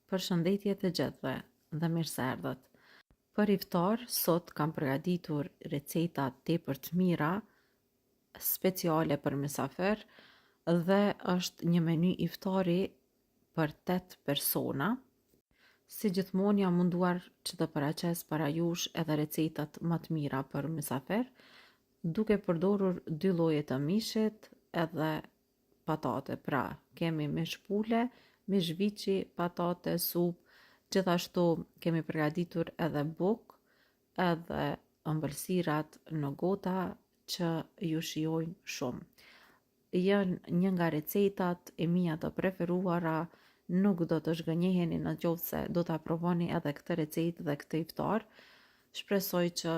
Përshëndetje të gjithëve dhe mirë se erdhët. Për iftar, sot kam përgatitur receta tepër të mira, speciale për mysafir dhe është një meny iftari për 8 persona. Si gjithmonë jam munduar që të paraqes para jush edhe recetat më të mira për mysafir, duke përdorur 2 lloje të mishit edhe patate. Pra, kemi mish pule, mish viçi, patate, supë, gjithashtu kemi përgatitur edhe bukë, edhe ëmbëlsirat në gota që ju shijojnë shumë. Janë një nga recetat e mia të preferuara, nuk do të zhgënjeheni në qoftë se do ta provoni edhe këtë recetë dhe këtë iftar. Shpresoj që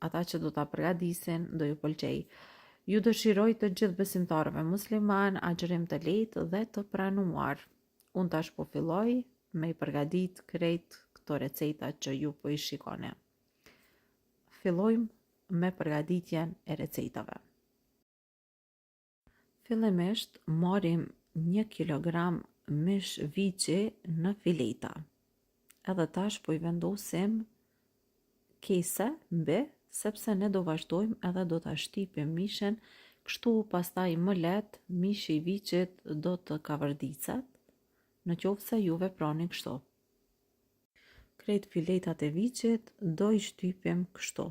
ata që do ta përgatisin do ju pëlqej. Ju dëshiroj të gjithë besimtarëve musliman agjërim të lehtë dhe të pranuar. Unë tash po filloj me i përgatit krejt këto receta që ju po i shikoni. Fillojmë me përgatitjen e recetave. Fillimisht marrim 1 kilogram mish viçi në fileta. Edhe tash po i vendosim kese mbi, sepse ne do vazhdojmë edhe do ta shtypim mishin, kështu pastaj më lehtë mishi i viçit do të kavërdicet, në qoftë se ju veproni kështu. Krejt filetat e viçit do i shtypim kështu.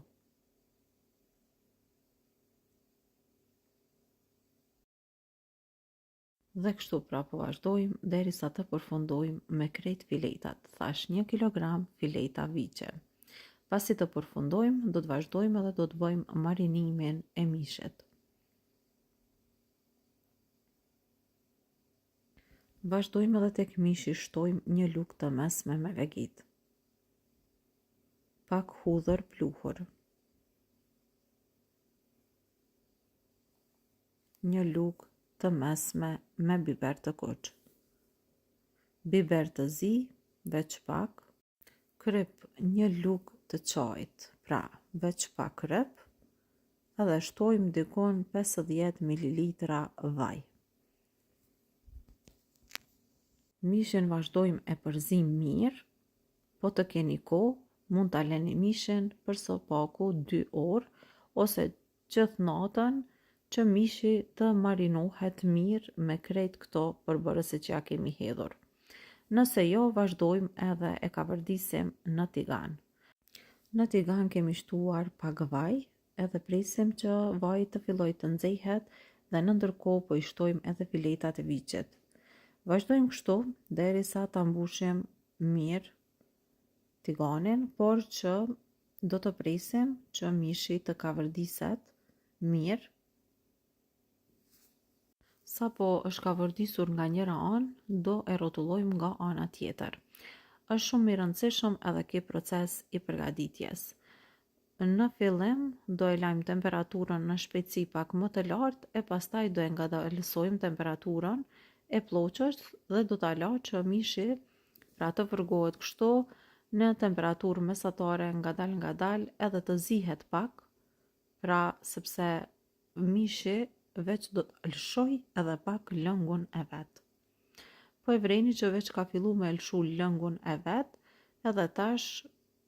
Dhe kështu pra po vazhdojmë derisa të përfundojmë me krejt filetat. Thash 1 kilogram fileta viçe. Pasi të përfundojmë, do të vazhdojmë edhe do të bëjmë marinimin e mishit. Vazhdojmë edhe tek mishi, shtojmë 1 lugë të mesme me vegit. Pak hudhër pluhur. 1 lugë të mesme me biber të kuq. Biber të zi, veç pak. Kryp 1 lugë të çajit, pra veç pak kryp, edhe shtojmë dikon 50 ml vaj. Mishin vazhdojmë e përzim mirë, po të keni kohë, mund ta lëni mishin për së paku 2 orë ose gjithë natën që mishi të marinohet mirë me krejt këto përbërëse që ja kemi hedhur. Nëse jo, vazhdojmë edhe e kavërdisim në tigan. Në tigan kemi shtuar pak vaj, edhe presim që vaji të filloj të nxehet dhe në ndërkohë po i shtojmë edhe filetat e viçit. Vazhdojmë kështu derisa ta mbushim mirë tiganin, por që do të presim që mishi të kavërdiset mirë. Sa po është kavërdisur nga njëra anë, do e rrotullojmë nga ana tjetër. Është shumë i rëndësishëm edhe ky proces i përgatitjes. Në fillim do e lajmë temperaturën në shpejtësi pak më të lartë e pastaj do e ngadalësojmë temperaturën e ploqës dhe do ta lajmë që mishi pra të vërgohet kështu në temperaturë mesatare ngadal edhe të zihet pak, pra sepse mishi veç do të lëshoj edhe pak lëngun e vet. Po e vreni që veç ka fillu me lëshu lëngun e vet, edhe tash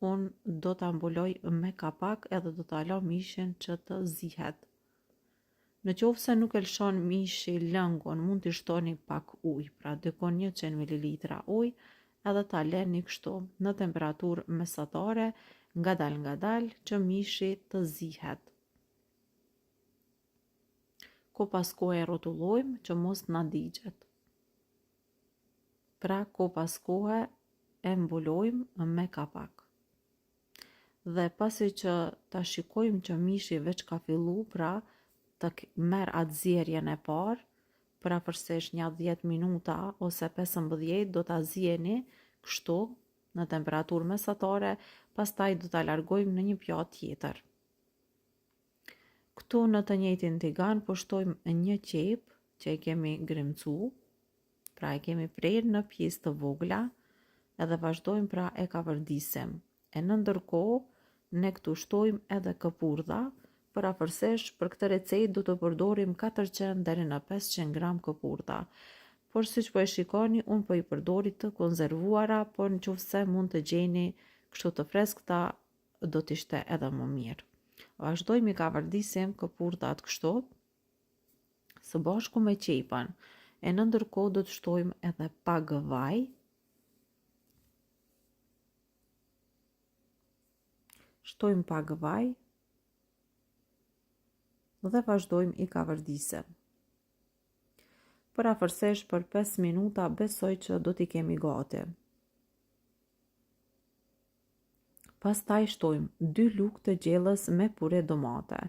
unë do ta mbuloj me kapak edhe do ta lë mishin që të zihet. Në qoftë se nuk e lëshon mishi lëngun, mund t'i shtoni pak ujë, pra dikon 100 ml ujë, edhe ta lëni kështu në temperaturë mesatare, ngadal që mishi të zihet. Ko pas kohe e rrotullojmë që mos na digjet. Pra ko pas kohe e mbulojmë me kapak. Dhe pasi që ta shikojmë që mishi veç ka fillu, pra të merr atë zjerjen e parë, për afërsisht një 10 minuta ose 15 do ta zieni kështu në temperaturë mesatare, pastaj do ta largojmë në një pjatë tjetër. Këtu në të njëjtin tigan po shtojmë 1 qep që e kemi grimcu, pra e kemi prerë në pjesë të vogla edhe vazhdojmë pra e kavërdisim. E në ndërkohë ne këtu shtojmë edhe këpurdha, për afërsisht për këtë recetë do të përdorim 400 deri në 500 gram këpurdha. por siç po e shikoni, unë po i përdori të konzervuara, por nëse mund të gjeni kështu të freskëta, do t'ishte edhe më mirë. Vazhdojmë i kavardisim këpurtat kështu, së bashku me qepën, e në ndërkohë do të shtojmë edhe pak vaj. Shtojmë pak vaj dhe vazhdojmë i kavardisim. Për afërsisht për 5 minuta besoj që do t'i kemi gati. Pastaj shtojmë 2 lugë të gjellës me pure domate.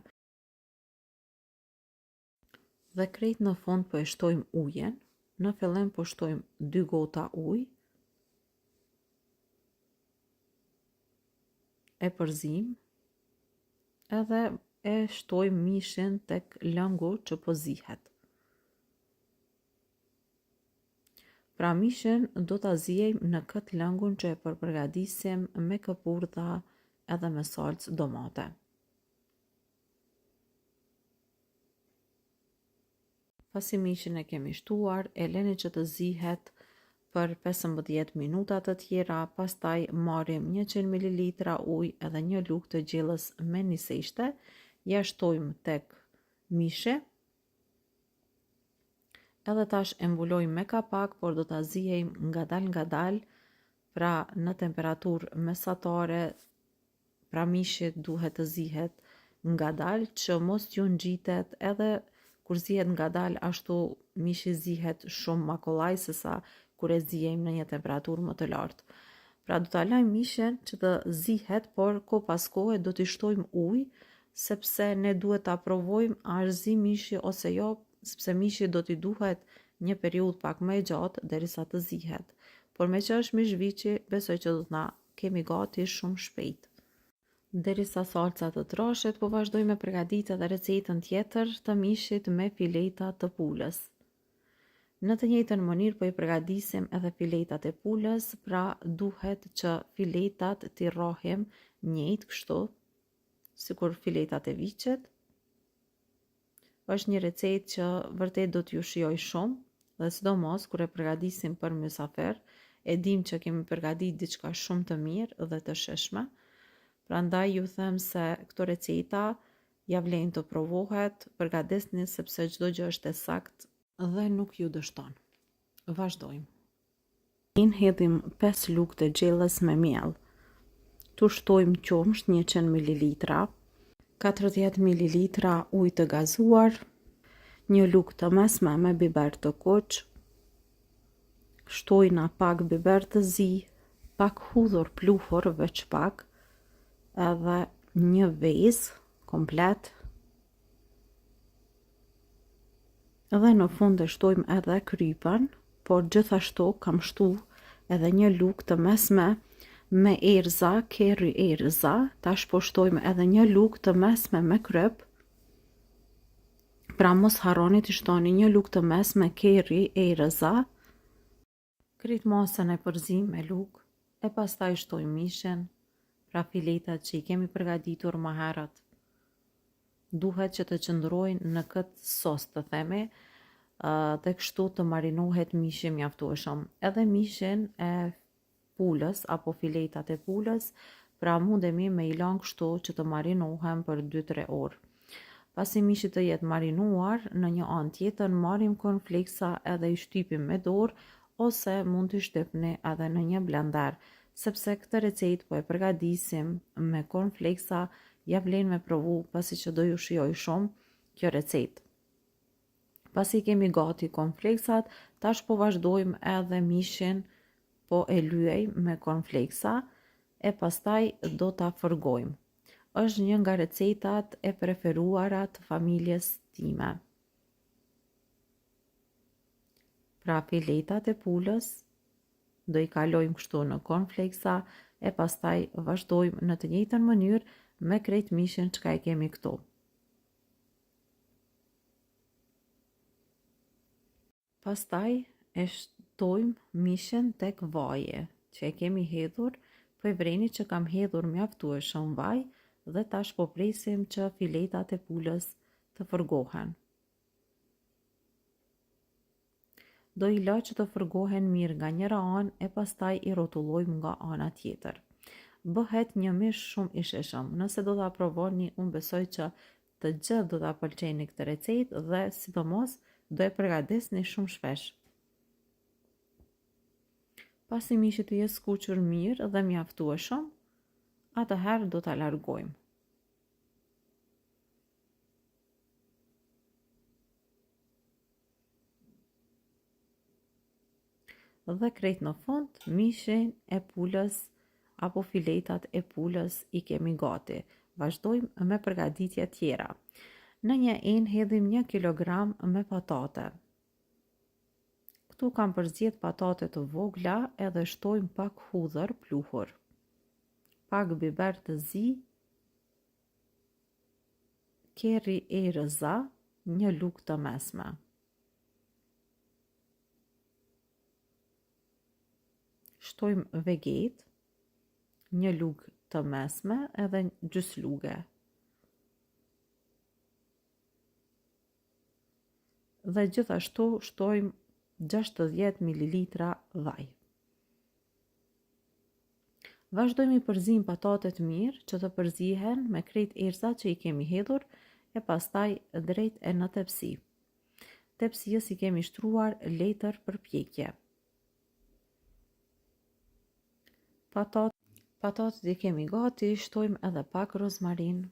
Dhe krejt në fund po e shtojmë ujen. Në fillim po shtojmë 2 gota ujë. E përzim. Edhe e shtojmë mishin tek lëngu që po zihet. Pra mishin do ta zijejmë në këtë lëngun që e përgatisim me këpurtha edhe me salcë domate. Pasi mishin e kemi shtuar, e leni që të zihet për 15 minuta të tjera, pastaj marrim 100 ml ujë edhe 1 lugë të gjellës me niseshte, ja shtojmë tek mishi. Edhe tash e mbulojmë me kapak, por do ta zijejmë ngadal, pra në temperaturë mesatare, pra mishi duhet të zihet ngadal që mos t'ju ngjitet, edhe kur zihet ngadal ashtu mishi zihet shumë ma kollaj sesa kur e zijejmë në një temperaturë më të lartë. Pra do ta lajmë mishin që të zihet, por ko pas kohe do t'i shtojmë ujë, sepse ne duhet ta provojmë a është zi mishi ose jo, sepse mishi do t'i duhet një periudhë pak më e gjatë derisa të zihet. Por me që është mish viçi, besoj që do t'na kemi gati shumë shpejt. Derisa salca të trashet, po vazhdoj me përgatitë edhe recetën tjetër të mishit me fileta të pulës. Në të njëjtën mënyrë po i përgatisim edhe filetat e pulës, pra duhet që filetat t'i rrohim njëjtë kështu, sikur filetat e viçit. Është një recetë që vërtet do t'ju shijoj shumë, dhe sidomos kur e përgatisim për mysafir, e dim që kemi përgatitur diçka shumë të mirë dhe të shishme. Prandaj ju them se këto receta ja vlen të provohet, përgatitni sepse çdo gjë është e saktë dhe nuk ju dështon. Vazhdojmë. Hedhim 5 lugë të gjellës me miell. Tu shtojmë qumsht 100 ml, 40 ml ujë të gazuar, 1 lugë të mesme me biber të kuq, shtojna pak biber të zi, pak hudhur pluhur veç pak, edhe 1 vezë komplet. Dhe në fund e shtojmë edhe krypën, por gjithashtu kam shtu edhe 1 lugë të mesme me erza, kerry erza, tash po shtojmë edhe 1 lugë të mesme me kryp. Pra mos harroni të shtoni 1 lugë të mesme kerry erza. Krejt masën e përzim me lugë, e pastaj shtojmë mishin, pra filetat që i kemi përgatitur më herët. Duhet që të qëndrojnë në këtë sos të themi, dhe kështu të marinohet mishi mjaftueshëm. Edhe mishin e pulës apo filetat e pulës, pra mundemi me i lanë kështu që të marinohen për 2-3 orë. Pasi mishi të jetë marinuar, në një anë tjetër marrim cornflakesa edhe i shtypim me dorë, ose mund të shtypni edhe në një blender, sepse këtë recetë po e përgatisim me cornflakesa, ja vlen me provu pasi që do ju shijoj shumë kjo recetë. Pasi kemi gati cornflakesat, tash po vazhdojmë edhe mishin, po e lyej me cornflakesa, e pastaj do ta fërgojmë. Është një nga recetat e preferuara të familjes time. Pra filetat e pulës do i kalojmë kështu në cornflakesa, e pastaj vazhdojmë në të njëjtën mënyrë me krejt mishin çka e kemi këtu. Pastaj e shtojmë mishin tek vaji që e kemi hedhur, po e vreni që kam hedhur mjaftueshëm vaj, dhe tash po presim që filetat e pulës të fërgohen. Do i lë që të fërgohen mirë nga njëra anë e pastaj i rrotullojmë nga ana tjetër. Bëhet një mish shumë i shishëm. Nëse do ta provoni, unë besoj që të gjithë do ta pëlqejnë këtë recetë dhe sidomos do e përgatitni shumë shpesh. Pasi mishi të jetë skuqur mirë dhe mjaftueshëm, atëherë do ta largojmë. Dhe krejt në fund, mishin e pulës apo filetat e pulës i kemi gati. Vazhdojmë me përgatitje tjera. Në një enë hedhim 1 kilogram me patate. Këtu kam përzgjedh patate të vogla edhe shtojmë pak hudhër pluhur, pak biber të zi, kerri e rëza, 1 lugë të mesme. Shtojmë veget, 1 lugë të mesme edhe gjys luge. Dhe gjithashtu shtojmë 60 ml vaj. Vazhdojmë i përzim patatet mirë që të përzihen me krejt erëzat që i kemi hedhur e pastaj drejt e në tepsi. Tepsijës i kemi shtruar letër për pjekje. Patatet i kemi gati, shtojmë edhe pak rozmarin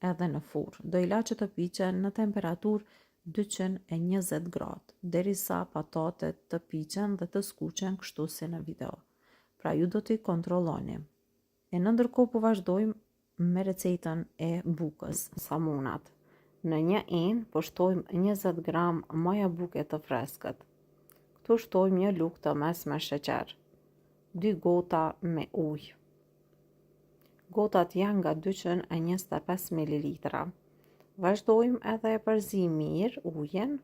edhe në furrë. Do i la që të piqen në temperaturë 220 gradë, derisa patatet të piqen dhe të skuqen kështu si në video. Pra ju do t'i kontrolloni. E në ndërkohë po vazhdojmë me recetën e bukës, samunat. Në një enë po shtojmë 20 gram maja buke të freskët. Këtu shtojmë 1 lugë të mesme sheqer, 2 gota me ujë. Gotat janë nga 225 ml. Vazhdojmë edhe e përzim mirë ujin,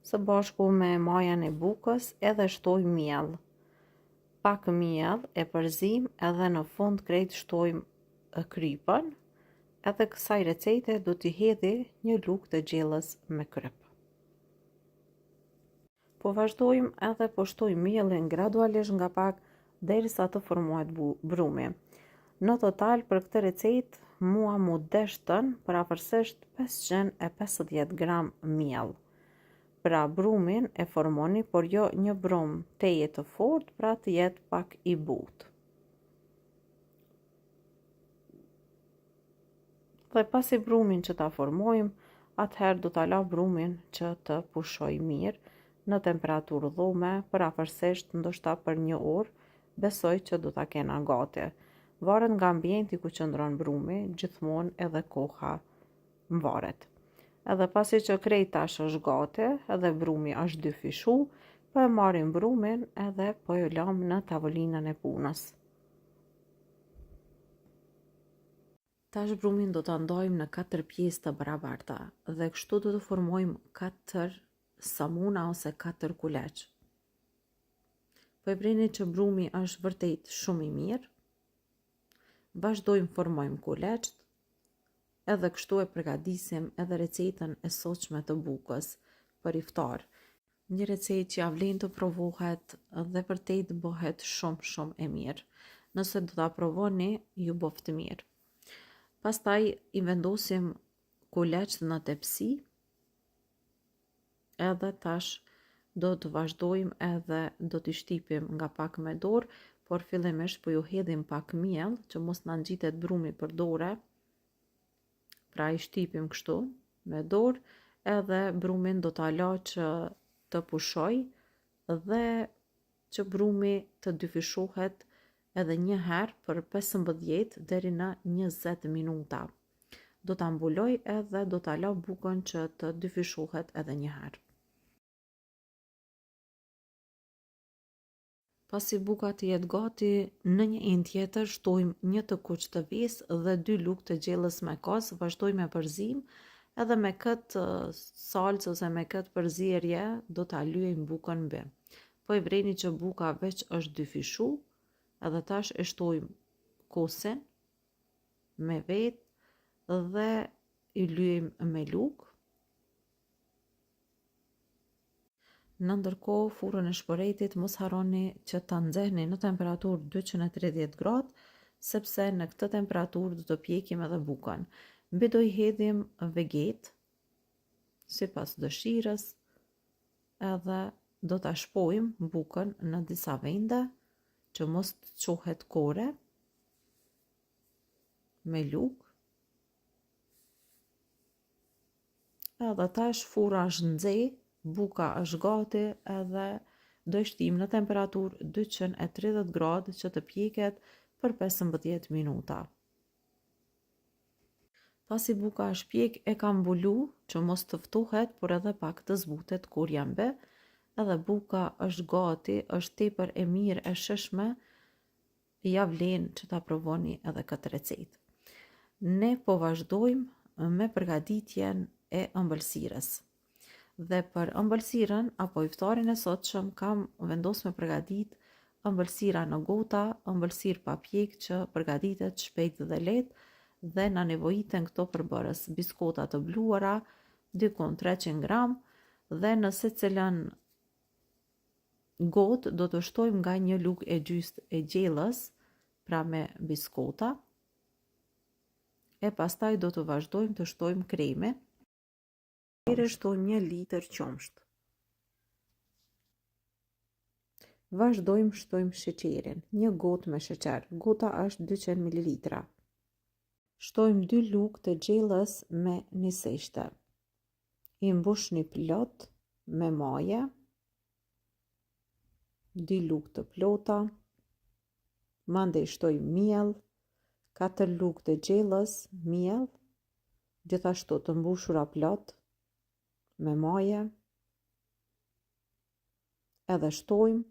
së bashku me majën e bukës edhe shtojmë miell. Pak miell e përzim edhe në fund krejt shtojmë krypën, edhe kësaj recete do t'i hedhi 1 lugë të gjellës me kryp. Po vazhdojmë edhe po shtojmë miellin gradualisht nga pak derisa të formohet brumi. Në total për këtë recetë mua mu deshtën parafërsisht 550 gram miell. Pra brumin e formoni, por jo një brum teje të fortë, pra të jetë pak i butë. Dhe pasi brumin që ta formojmë, atëherë do ta la brumin që të pushoj mirë në temperaturë dhume, parafërsisht ndoshta për 1 orë, besoj që do ta kena gati. Varet nga ambienti ku qëndron brumi, gjithmonë edhe koha varet. Edhe pasi që krejt tash është gati, edhe brumi është dyfishu, po e marrim brumin edhe po e lam në tavolinën e punës. Tash brumin do ta ndajmë në 4 pjesë të barabarta dhe kështu do të formojmë 4 samuna ose 4 kuleç. Po e preni që brumi është vërtet shumë i mirë. Vazhdojmë formojmë kuleçt, edhe kështu e përgatisim edhe recetën e sotshme të bukës për iftar. Një recetë që ja vlen të provohet dhe vërtet bëhet shumë e mirë. Nëse do ta provoni, ju boft mirë. Pastaj i vendosim kuleçt në tepsi, edhe tash do të vazhdojmë edhe do t'i shtypim nga pak me dorë, por fillimisht po ju hedhim pak miell që mos na ngjitet brumi për dorë. Pra i shtypim kështu me dorë, edhe brumin do ta la që të pushoj dhe që brumi të dyfishohet edhe një herë për 15 deri në 20 minuta. Do ta mbuloj edhe do ta la bukën që të dyfishohet edhe një herë. Pasi buka të jetë gati, në një enë tjetër shtojmë 1 të kuq të vesë dhe 2 lugë të gjellës me kos, vazhdojmë me përzim, edhe me këtë salcë ose me këtë përzierje do ta lyejmë bukën mbi. Po e vreni që buka veç është dyfishu, edhe tash e shtojmë kosin me vetë dhe i lyejmë me lugë. Në ndërkohë, furrën e shporetit mos harroni që ta nxehni në temperaturë 230 gradë, sepse në këtë temperaturë do të pjekim edhe bukën. Mbi do I hedhim vegetë sipas dëshirës, edhe do ta shpojmë bukën në disa vende që mos të çohet kore me lugë. Edhe tash furra është nxehtë, buka është gati edhe do I shtim në temperaturë 230 gradë që të pjeket për 15 minuta. Pasi buka është pjek, e kam mbulu që mos të ftohet, por edhe pak të zbutet kur jam bë, edhe buka është gati, është tepër e mirë e shishme, ja vlen që ta provoni edhe këtë recetë. Ne po vazhdojmë me përgatitjen e ëmbëlsirës. Dhe për ëmbëlsirën apo iftarin e sotshëm kam vendosur me përgatit ëmbëlsira në gota, ëmbëlsirë pa pjek që përgatitet shpejt dhe lehtë dhe na nevojiten këto përbërës biskota të bluara, dikon 300 gram dhe në secilën gotë do të shtojmë nga 1 lugë e gjysmë e gjellës, pra me biskota, e pastaj do të vazhdojmë të shtojmë kremin. Shtojmë 1 litër qumsht. Vazhdojmë shtojmë sheqerin, 1 gotë me sheqer, gota është 200 ml. Shtojmë 2 lugë të gjellës me niseshte. I mbushni plot me maje, 2 lugë të plota, mandej shtojmë miell, 4 lugë të gjellës miell, gjithashtu të mbushura plot me maje, edhe shtojmë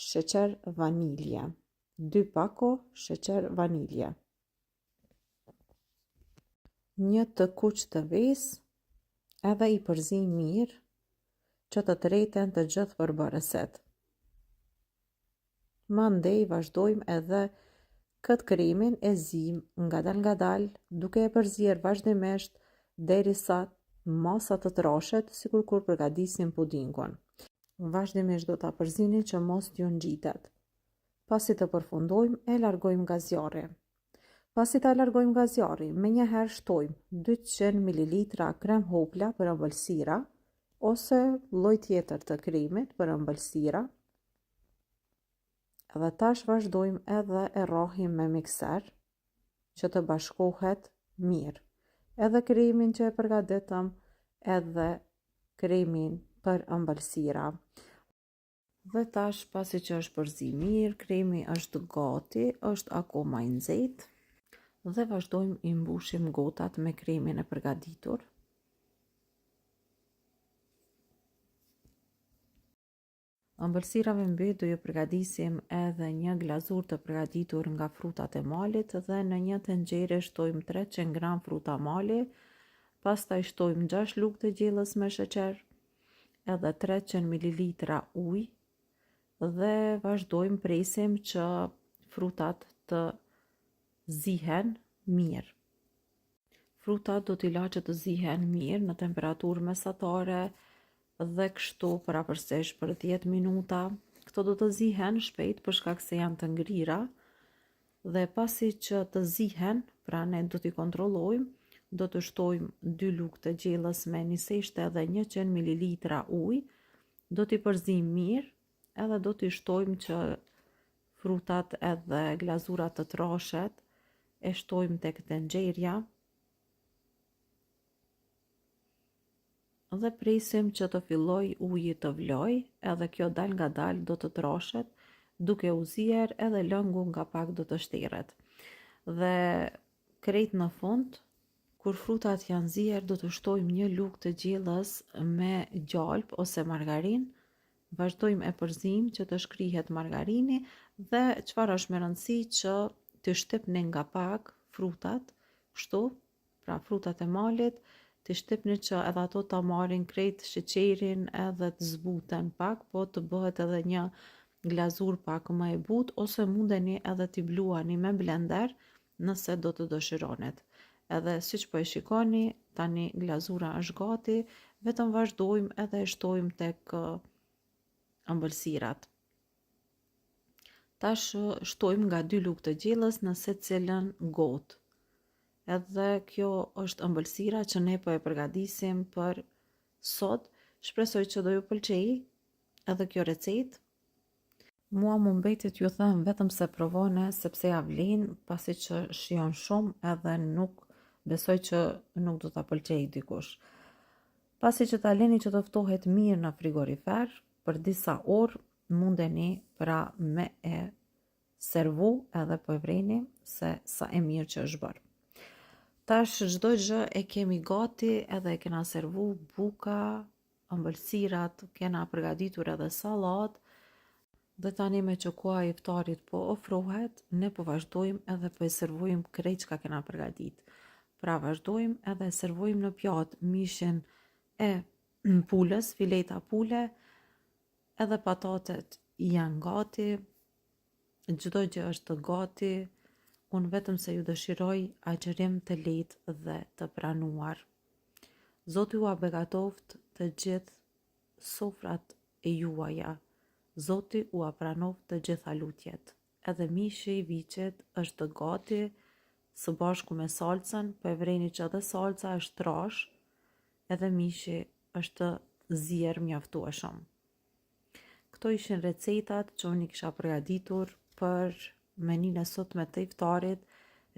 sheqer vanilje, 2 pako sheqer vanilje, 1 të kuq të ves, edhe I përzim mirë që të tërheten të gjithë përbërëset. Mandej vazhdojmë edhe këtë kremin e zim ngadal duke e përzier vazhdimisht derisa masa të trashet, sikur kur përgatisim pudingun. Vazhdimisht do ta përzini që mos t'ju ngjitet. Pasi të përfundojmë, e largojmë nga zjarri. Pasi ta largojmë nga zjarri, menjëherë shtojmë 200 ml krem hopla për ëmbëlsira ose lloj tjetër të kremit për ëmbëlsira. Dhe tash vazhdojmë edhe e rrahim me mikser që të bashkohet mirë. Edhe kremin që e përgatitëm, edhe kremin për ëmbëlsira. Dhe tash pasi që është përzi mirë, kremi është gati, është akoma I nxehtë, dhe vazhdojmë I mbushim gotat me kremin e përgatitur. Ëmbëlsirave mbi do ju përgatisim edhe 1 glazur të përgatitur nga frutat e malit dhe në 1 tenxhere shtojmë 300 gram fruta mali, pastaj shtojmë 6 lugë të gjellës me sheqer, edhe 300 ml ujë dhe vazhdojmë presim që frutat të zihen mirë. Frutat do t'i laqet të zihen mirë në temperaturë mesatare dhe kështu parapërsesh për 10 minuta. Këto do të zihen shpejt për shkak se janë të ngrira dhe pasi që të zihen, pra ne do t'i kontrollojmë, do të shtojmë 2 lugë të gjellës me niseshte dhe 100 ml ujë, do t'i përzim mirë edhe do t'i shtojmë që frutat edhe glazurat të trashet, e shtojmë tek tenxherja dhe presim që të filloj uji të vloj, edhe kjo dal nga dal do të trashet, duke u zier edhe lëngu nga pak do të shteret. Dhe krejt në fund, kur frutat janë zier, do të shtojmë 1 lugë të gjellës me gjalp ose margarin, vazhdojmë e përzim që të shkrihet margarini dhe çfarë është me rëndësi që të shtypni nga pak frutat, kështu, pra frutat e malit, të shtypni që edhe ato ta marrin krejt sheqerin edhe të zbuten pak, po të bëhet edhe një glazur pak më e butë, ose mundeni edhe t'i bluani me blender nëse do të dëshironit. Edhe siç po e shikoni, tani glazura është gati vetëm vazhdojmë edhe e shtojmë tek ëmbëlsirat. Tash shtojmë nga 2 lugë të gjellës në secilën gotë. Edhe kjo është ëmbëlsira që ne po e përgatisim për sot. Shpresoj që do ju pëlqejë edhe kjo recetë. Mua më mbetet ju them vetëm se provone sepse ja vlen, pasi që shijon shumë edhe nuk besoj që nuk do ta pëlqejë dikush. Pasi që ta leni që të ftohet mirë në frigorifer për disa orë, mundeni pra me e servu edhe po e vreni se sa e mirë që është bërë. Tash çdo gjë e kemi gati edhe e kena servu buka, ëmbëlsirat, kena përgatitur edhe sallat. Dhe tani me që koha e iftarit po ofrohet, ne po vazhdojmë edhe po e servojmë krejt çka kena përgatit. Pra vazhdojmë edhe e servojmë në pjatë mishin e pulës, fileta pule, edhe patatet janë gati, çdo gjë është gati, unë vetëm se ju dëshiroj agjerim të lehtë dhe të pranuar. Zoti ua begatoft të gjithë sofrat e juaja. Zoti ua pranoft të gjitha lutjet. Edhe mishi i viçit është gati së bashku me salcën, po e vreni që edhe salca është trash, edhe mishi është zier mjaftueshëm. Këto ishin recetat që unë i kisha përgatitur për meninë e sotme të iftarit,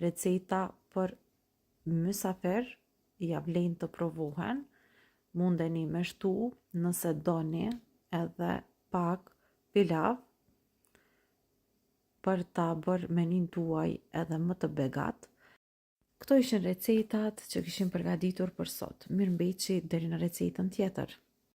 receta për mysafir, ja vlen të provohen, mundeni me shtu nëse doni edhe pak pilav për ta bërë menin tuaj edhe më të begat. Këto ishin recetat që kishim përgatitur për sot. Mirëmbëjtje deri në recetën tjetër.